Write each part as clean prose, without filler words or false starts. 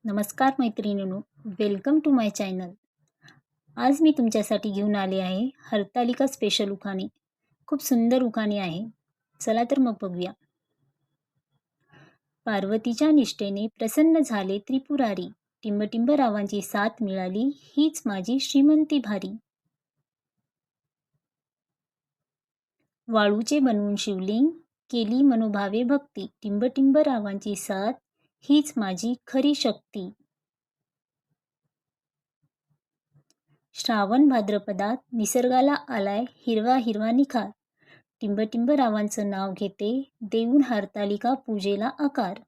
नमस्कार मैत्रिणींनो, welcome to my channel. आज मी तुमच्यासाठी घेऊन आले आहे हरतालिका स्पेशल उखाणे. खूप सुंदर उखाणे आहे. चला तर मग बघूया. पार्वतीच्या निष्ठेने प्रसन्न झाले त्रिपुरारी, टिंबटिंब रावांची साथ मिळाली, हीच माझी श्रीमंती भारी. वाळूचे बनवून शिवलिंग, केली मनोभावे भक्ती, टिंबटिंब रावांची साथ, हीच माझी खरी शक्ती. श्रावण भाद्रपदात निसर्गाला आलाय हिरवा हिरवा निखार, टिंबटिंब रावांचं नाव घेते, देऊन हरतालिका पूजेला आकार.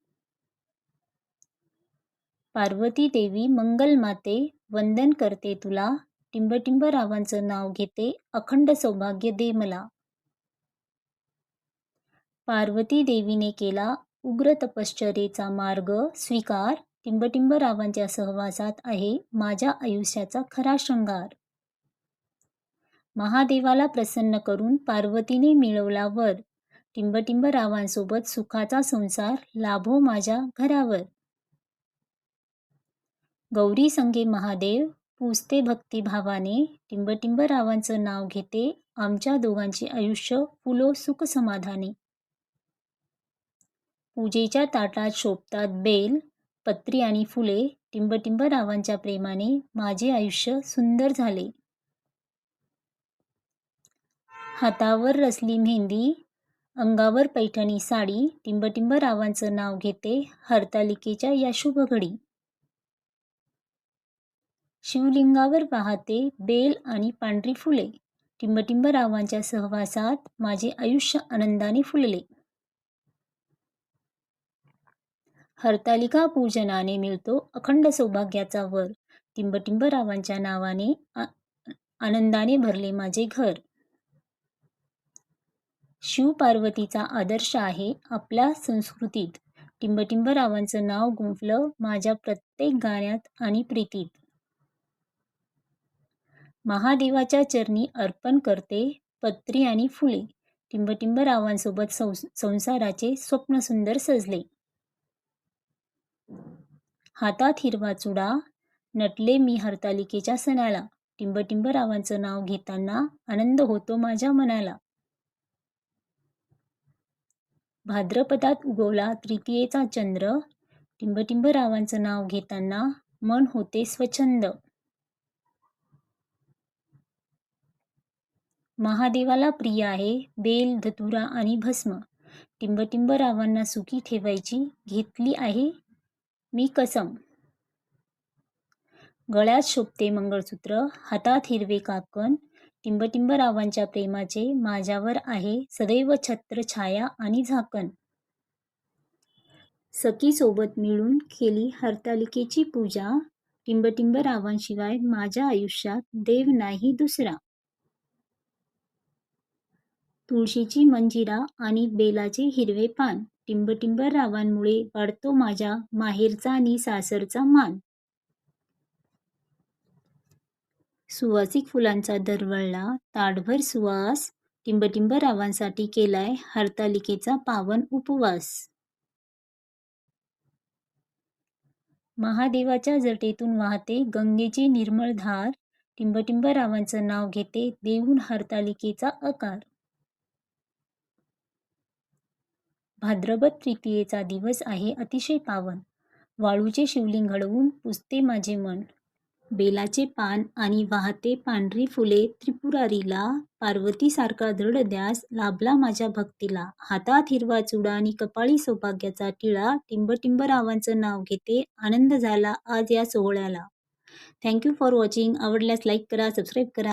पार्वती देवी मंगल माते, वंदन करते तुला, टिंबटिंब रावांचं नाव घेते, अखंड सौभाग्य दे मला. पार्वती देवीने केला उग्र तपश्चर्येचा मार्ग स्वीकार, टिंबटिंब रावांच्या सहवासात आहे माझ्या आयुष्याचा खरा शृंगार. महादेवाला प्रसन्न करून पार्वतीने मिळवला वर, टिंबटिंब रावांसोबत सुखाचा संसार लाभो माझ्या घरावर. गौरी संगे महादेव पूजते भक्तिभावाने, टिंबटिंब रावांचं नाव घेते, आमच्या दोघांचे आयुष्य फुलो सुख समाधाने. पूजेच्या ताटात शोभतात बेल, पत्री आणि फुले, टिंबटिंब रावांच्या प्रेमाने माझे आयुष्य सुंदर झाले. हातावर रसली मेहंदी, अंगावर पैठणी साडी, टिंबटिंब रावांचं नाव घेते, हरतालिकेच्या या शुभ घडी. शिवलिंगावर वाहते बेल आणि पांढरी फुले, टिंबटिंब रावांच्या सहवासात माझे आयुष्य आनंदाने फुलले. हरतालिका पूजनाने मिळतो अखंड सौभाग्याचा वर, टिंबटिंब रावांच्या नावाने आनंदाने भरले माझे घर. शिव पार्वतीचा आदर्श आहे आपल्या संस्कृतीत, टिंबटिंब रावांचं नाव गुंफलं माझ्या प्रत्येक गाण्यात आणि प्रीतीत. महादेवाच्या चरणी अर्पण करते पत्री आणि फुले, टिंबटिंब रावांसोबत संसाराचे स्वप्न सुंदर सजले. हातात हिरवा चुडा, नटले मी हरतालिकेच्या सणाला, टिंबटिंब रावांचं नाव घेताना आनंद होतो माझ्या मनाला. भाद्रपदात उगवला तृतीयेचा चंद्र, टिंबटिंब रावांचं नाव घेताना मन होते स्वच्छंद. महादेवाला प्रिय आहे बेल, धतुरा आणि भस्म, टिंबटिंब रावांना सुखी ठेवायची घेतली आहे मी कसम. गळ्यात शोभते मंगळसूत्र, हातात हिरवे काकण, टिंबटिंब रावांच्या प्रेमाचे माझ्यावर आहे सदैव छत्र छाया आणि झाकण. सखी सोबत मिळून केली हरतालिकेची पूजा, टिंबटिंब रावांशिवाय माझ्या आयुष्यात देव नाही दुसरा. तुळशीची मंजिरा आणि बेलाचे हिरवे पान, टिंबटिंब रावांमुळे वाढतो माझ्या माहेरचा आणि सासरचा मान. सुवासिक फुलांचा दरवळला ताटभर सुवास, टिंबटिंब रावांसाठी केलाय हरतालिकेचा पावन उपवास. महादेवाच्या जटेतून वाहते गंगेची निर्मळ धार, टिंबटिंब रावांचं नाव घेते देऊन हरतालिकेचा आकार. भाद्रपद तृतीयेचा दिवस आहे अतिशय पावन, वाळूचे शिवलिंग घडवून पुजते माझे मन. बेलाचे पान आणि वाहते पांढरी फुले त्रिपुरारीला, पार्वतीसारखा दृढ ध्यास लाभला माझ्या भक्तीला. हातात हिरवा चुडा आणि कपाळी सौभाग्याचा टिळा, टिंबटिंब रावांचं नाव घेते आनंद झाला आज या सोहळ्याला. Thank you for watching. आवडल्यास लाईक करा, सबस्क्राईब करा.